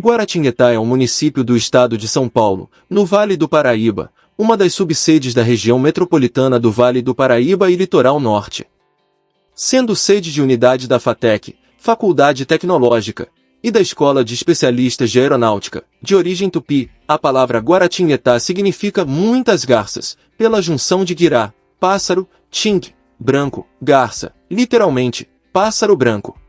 Guaratinguetá é um município do estado de São Paulo, no Vale do Paraíba, uma das subsedes da região metropolitana do Vale do Paraíba e Litoral Norte. Sendo sede de unidade da FATEC, Faculdade Tecnológica, e da Escola de Especialistas de Aeronáutica, de origem tupi, a palavra Guaratinguetá significa muitas garças, pela junção de guirá, pássaro, ting, branco, garça, literalmente, pássaro branco.